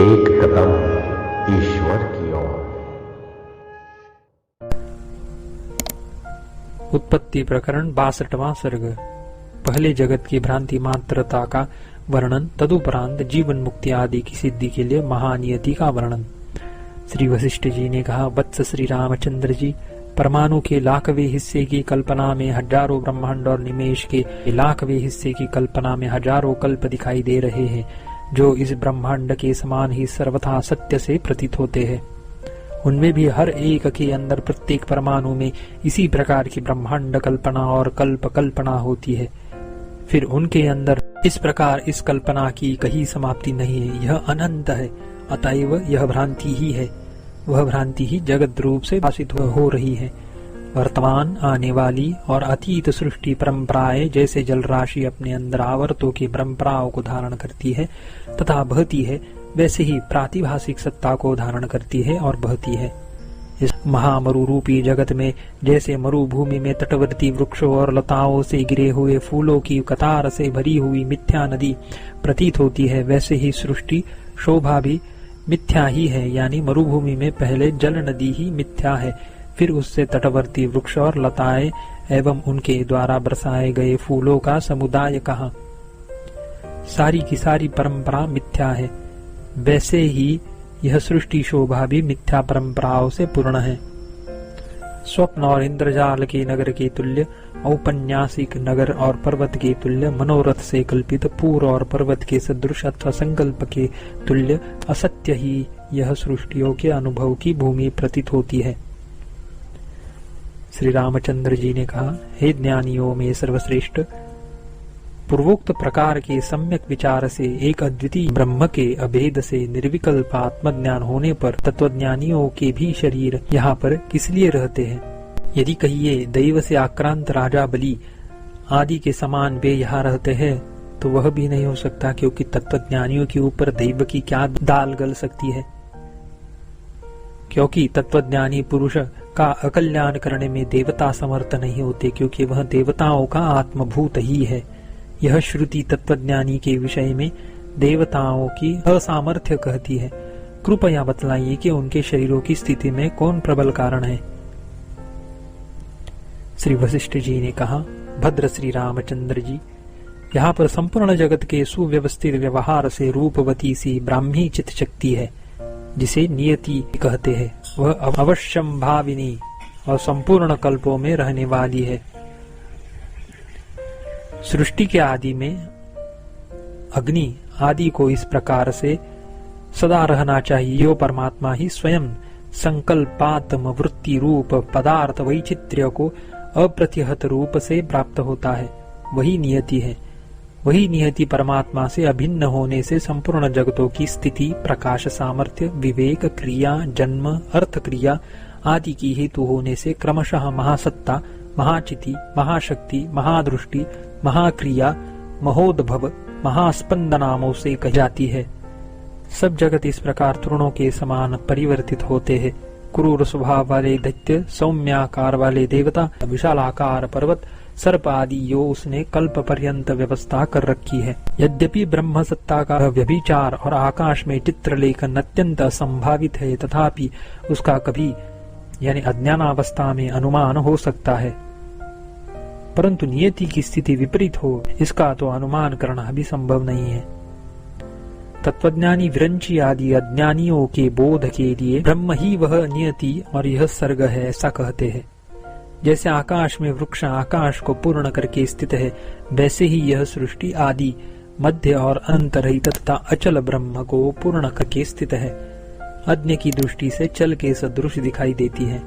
एक कदम ईश्वर की ओर। उत्पत्ति प्रकरण 62वां सर्ग। पहले जगत की भ्रांति मात्रता का वर्णन, तदुपरांत जीवन मुक्ति आदि की सिद्धि के लिए महानियति का वर्णन। श्री वशिष्ठ जी ने कहा, वत्स श्री रामचंद्र जी, परमाणु के लाखवें हिस्से की कल्पना में हजारों ब्रह्मांड और निमेष के लाखवें हिस्से की कल्पना में हजारों कल्प दिखाई दे रहे हैं, जो इस ब्रह्मांड के समान ही सर्वथा सत्य से प्रतीत होते हैं। उनमें भी हर एक के अंदर प्रत्येक परमाणु में इसी प्रकार की ब्रह्मांड कल्पना और कल्प कल्पना होती है। फिर उनके अंदर इस प्रकार इस कल्पना की कहीं समाप्ति नहीं है, यह अनंत है। अतएव यह भ्रांति ही है, वह भ्रांति ही जगत रूप से भाषित हो रही है। वर्तमान, आने वाली और अतीत सृष्टि परंपराएं जैसे जल राशि अपने अंदर आवर्तों की परंपराओं को धारण करती है तथा बहती है, वैसे ही प्रातिभाषिक सत्ता को धारण करती है और बहती है। इस महामरु रूपी जगत में जैसे मरुभूमि में तटवर्ती वृक्षों और लताओं से गिरे हुए फूलों की कतार से भरी हुई मिथ्या नदी प्रतीत होती है, वैसे ही सृष्टि शोभा भी मिथ्या ही है। यानी मरुभूमि में पहले जल नदी ही मिथ्या है, फिर उससे तटवर्ती वृक्ष और लताएं एवं उनके द्वारा बरसाए गए फूलों का समुदाय कहा। सारी की सारी परंपरा मिथ्या है, वैसे ही यह सृष्टि शोभा भी मिथ्या परंपराओं से पूर्ण है। स्वप्न और इंद्रजाल के नगर के तुल्य, औपन्यासिक नगर और पर्वत के तुल्य, मनोरथ से कल्पित पूर और पर्वत के सदृश अथवा संकल्प के तुल्य असत्य ही यह सृष्टियों के अनुभव की भूमि प्रतीत होती है। श्री रामचंद्र जी ने कहा, हे ज्ञानियों में सर्वश्रेष्ठ, पूर्वोक्त प्रकार के सम्यक विचार से एक अद्वितीय ब्रह्म के अभेद से निर्विकल्प आत्मज्ञान होने पर तत्वज्ञानियों के भी शरीर यहाँ पर किस लिए रहते हैं? यदि कहिए दैव से आक्रांत राजा बलि आदि के समान वे यहाँ रहते हैं, तो वह भी नहीं हो सकता, क्योंकि तत्वज्ञानियों के ऊपर दैव की क्या दाल गल सकती है। क्योंकि तत्वज्ञानी पुरुष का अकल्याण करने में देवता समर्थ नहीं होते, क्योंकि वह देवताओं का आत्मभूत ही है। यह श्रुति तत्वज्ञानी के विषय में देवताओं की असामर्थ्य कहती है। कृपया बतलाइए कि उनके शरीरों की स्थिति में कौन प्रबल कारण है? श्री वशिष्ठ जी ने कहा, भद्र श्री रामचंद्र जी, यहाँ पर संपूर्ण जगत के सुव्यवस्थित व्यवहार से रूपवती सी ब्राह्मी चित्त शक्ति है, जिसे नियति कहते हैं। वह अवश्यम भाविनी और संपूर्ण कल्पों में रहने वाली है। सृष्टि के आदि में अग्नि आदि को इस प्रकार से सदा रहना चाहिए, यो परमात्मा ही स्वयं संकल्पात्म वृत्ति रूप पदार्थ वैचित्र्य को अप्रतिहत रूप से प्राप्त होता है, वही नियति है। वही नियति परमात्मा से अभिन्न होने से संपूर्ण जगतों की स्थिति, प्रकाश, सामर्थ्य, विवेक, क्रिया, जन्म, अर्थ क्रिया आदि की हेतु होने से क्रमशः महासत्ता, महाचिति, महाशक्ति, महादृष्टि, महाक्रिया, महोद्भव, महास्पंद नामों से कही जाती है। सब जगत इस प्रकार तृणों के समान परिवर्तित होते हैं। क्रूर स्वभाव वाले दैत्य, सौम्याकार वाले देवता, विशालाकार पर्वत, सर्प आदि यो उसने कल्प पर्यंत व्यवस्था कर रखी है। यद्यपि ब्रह्म सत्ता का व्यभिचार और आकाश में चित्रलेखन अत्यंत असंभावित है, तथापि उसका कभी यानी अज्ञानावस्था में अनुमान हो सकता है, परंतु नियति की स्थिति विपरीत हो, इसका तो अनुमान करना भी संभव नहीं है। तत्वज्ञानी विरंची आदि अज्ञानियों के बोध के लिए ब्रह्म ही वह नियति और यह सर्ग है, ऐसा कहते हैं। जैसे आकाश में वृक्ष आकाश को पूर्ण करके स्थित है, वैसे ही यह सृष्टि आदि, मध्य और अंत रहित तथा अचल ब्रह्म को पूर्ण करके स्थित है। अज्ञ की दृष्टि से चल के सदृश दिखाई देती है।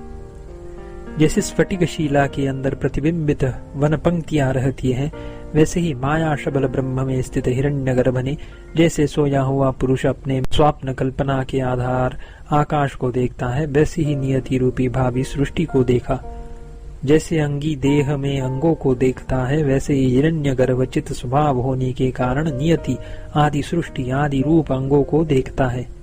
जैसे स्फटिक शिला के अंदर प्रतिबिंबित वन पंक्तियां रहती हैं, वैसे ही माया शबल ब्रह्म में स्थित हिरण्यगर्भ ने जैसे सोया हुआ पुरुष अपने स्वप्न कल्पना के आधार आकाश को देखता है, वैसे ही नियति रूपी भावी सृष्टि को देखा। जैसे अंगी देह में अंगों को देखता है, वैसे ही हिरण्यगर्भ चित्त स्वभाव होने के कारण नियति आदि सृष्टि आदि रूप अंगों को देखता है।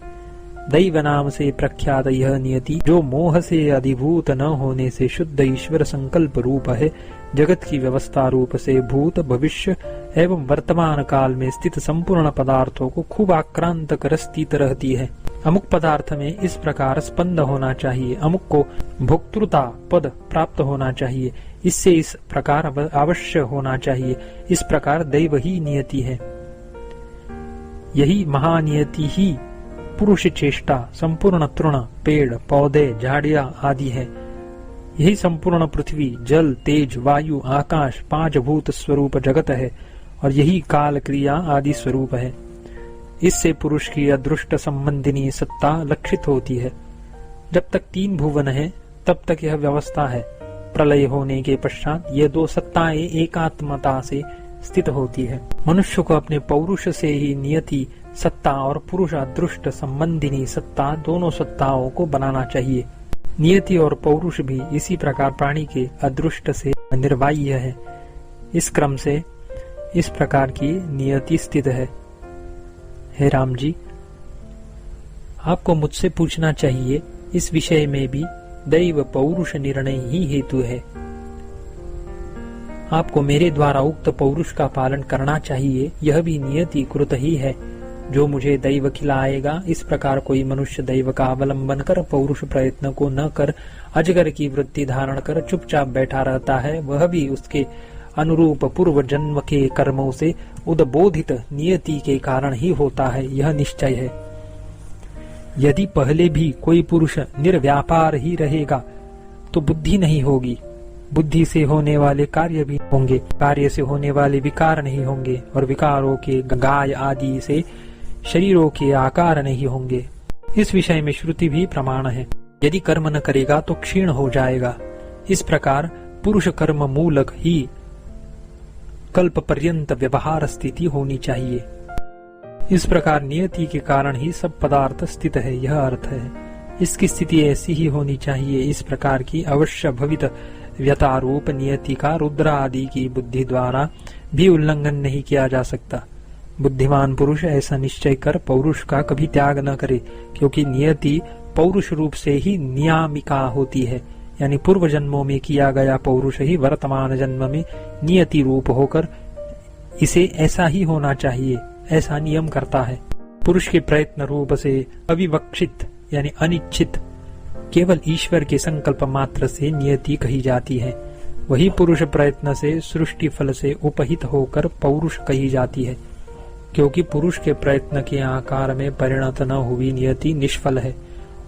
दैव नाम से प्रख्यात यह नियति, जो मोह से अधिभूत न होने से शुद्ध ईश्वर संकल्प रूप है, जगत की व्यवस्था रूप से भूत, भविष्य, एवं वर्तमान काल में स्थित संपूर्ण पदार्थों को खूब आक्रांत कर स्थित रहती है। अमुक पदार्थ में इस प्रकार स्पंद होना चाहिए, अमुक को भोक्तृता पद प्राप्त होना चाहिए, इससे इस प्रकार अवश्य होना चाहिए, इस प्रकार दैव ही नियति है। यही महानियति ही पुरुष चेष्टा, संपूर्ण तृण, पेड़ पौधे, झाड़ियां आदि है। यही संपूर्ण पृथ्वी, जल, तेज, वायु, आकाश, पांच भूत स्वरूप जगत है और यही काल, क्रिया आदि स्वरूप है। इससे पुरुष की अदृष्ट संबंधिनी सत्ता लक्षित होती है। जब तक तीन भुवन है तब तक यह व्यवस्था है। प्रलय होने के पश्चात ये दो सत्ताएं एकात्मता से स्थित होती है। मनुष्य को अपने पौरुष से ही नियति सत्ता और पुरुष अदृष्ट संबंधिनी सत्ता दोनों सत्ताओं को बनाना चाहिए। नियति और पौरुष भी इसी प्रकार प्राणी के अदृष्ट से निर्वाह्य है। इस क्रम से इस प्रकार की नियति स्थित है। हे राम जी, आपको मुझसे पूछना चाहिए, इस विषय में भी दैव पौरुष निर्णय ही हेतु है। आपको मेरे द्वारा उक्त पौरुष का पालन करना चाहिए, यह भी नियति कृत ही है। जो मुझे दैव खिलाएगा, इस प्रकार कोई मनुष्य दैव का अवलंबन कर पौरुष प्रयत्न को न कर अजगर की वृत्ति धारण कर चुपचाप बैठा रहता है, वह भी उसके अनुरूप पूर्व जन्म के कर्मों से उद्बोधित नियति के कारण ही होता है, यह निश्चय है। यदि पहले भी कोई पुरुष निर्व्यापार ही रहेगा तो बुद्धि नहीं होगी, बुद्धि से होने वाले कार्य भी होंगे, कार्य से होने वाले विकार नहीं होंगे और विकारों के गाय आदि से शरीरों के आकार नहीं होंगे। इस विषय में श्रुति भी प्रमाण है। यदि कर्म न करेगा तो क्षीण हो जाएगा। इस प्रकार पुरुष कर्म मूलक ही कल्प पर्यंत व्यवहार स्थिति होनी चाहिए। इस प्रकार नियति के कारण ही सब पदार्थ स्थित है, यह अर्थ है। इसकी स्थिति ऐसी ही होनी चाहिए। इस प्रकार की अवश्य भवित व्यतारूप नियति का रुद्र आदि की बुद्धि द्वारा भी उल्लंघन नहीं किया जा सकता। बुद्धिमान पुरुष ऐसा निश्चय कर पौरुष का कभी त्याग न करे, क्योंकि नियति पौरुष रूप से ही नियामिका होती है, यानी पूर्व जन्मों में किया गया पौरुष ही वर्तमान जन्म में नियति रूप होकर इसे ऐसा ही होना चाहिए ऐसा नियम करता है। पुरुष के प्रयत्न रूप से अविवक्षित यानी अनिच्छित केवल ईश्वर के संकल्प मात्र से नियति कही जाती है। वही पुरुष प्रयत्न से सृष्टि फल से उपहित होकर पौरुष कही जाती है, क्योंकि पुरुष के प्रयत्न के आकार में परिणत न हुई नियति निष्फल है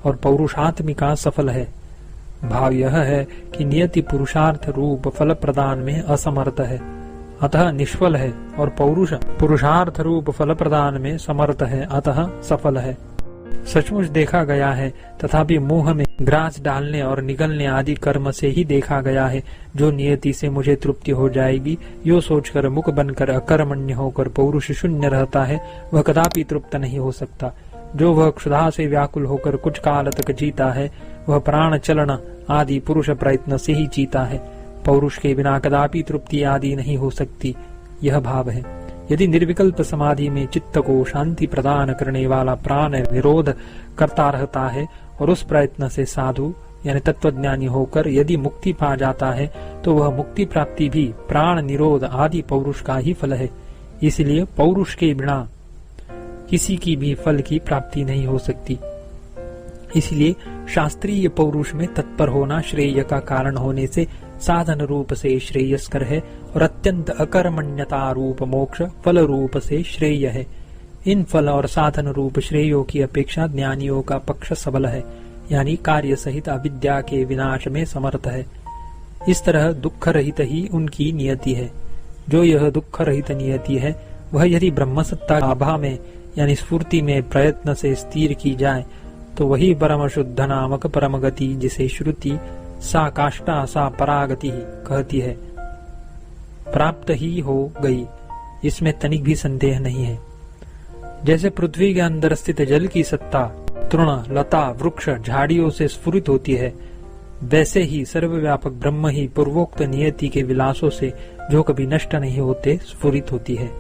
और पौरुषात्मिका सफल है। भाव यह है कि नियति पुरुषार्थ रूप फल प्रदान में असमर्थ है, अतः निष्फल है, और पौरुष पुरुषार्थ रूप फल प्रदान में समर्थ है, अतः सफल है। सचमुच देखा गया है, तथापि मोह में ग्रास डालने और निगलने आदि कर्म से ही देखा गया है। जो नियति से मुझे तृप्ति हो जाएगी यो सोचकर मुख बनकर अकर्मण्य होकर पौरुष शून्य रहता है, वह कदापि तृप्त नहीं हो सकता। जो वह क्षुधा से व्याकुल होकर कुछ काल तक जीता है, वह प्राण चलन आदि पुरुष प्रयत्न से ही जीता है। पौरुष के बिना कदापि तृप्ति आदि नहीं हो सकती, यह भाव है। यदि निर्विकल्प समाधि में चित्त को शांति प्रदान करने वाला प्राण निरोध करता रहता है और उस प्रयत्न से साधु यानी तत्वज्ञानी होकर यदि मुक्ति पा जाता है, तो वह मुक्ति प्राप्ति भी प्राण निरोध आदि पौरुष का ही फल है। इसलिए पौरुष के बिना किसी की भी फल की प्राप्ति नहीं हो सकती। इसलिए शास्त्रीय पौरुष में तत्पर होना श्रेय का कारण होने से साधन रूप से श्रेयस्कर है और अत्यंत अकर्मण्यता रूप मोक्ष फल रूप से श्रेय है। इन फल और साधन रूप श्रेयों की अपेक्षा ज्ञानियों का पक्ष सबल है, यानी कार्य सहित अविद्या के विनाश में समर्थ है। इस तरह दुख रहित ही उनकी नियति है। जो यह दुख रहित नियति है, वह यदि ब्रह्मसत्ता आभा में यानी स्फूर्ति में प्रयत्न से स्थिर की जाए, तो वही परम शुद्ध नामक परम गति, जिसे श्रुति सा काष्ठा सा परागति कहती है, प्राप्त ही हो गई। इसमें तनिक भी संदेह नहीं है। जैसे पृथ्वी के अंदर स्थित जल की सत्ता तृण लता वृक्ष झाड़ियों से स्फुरित होती है, वैसे ही सर्वव्यापक ब्रह्म ही पूर्वोक्त नियति के विलासों से जो कभी नष्ट नहीं होते स्फुरित होती है।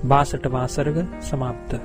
62वां सर्ग समाप्त।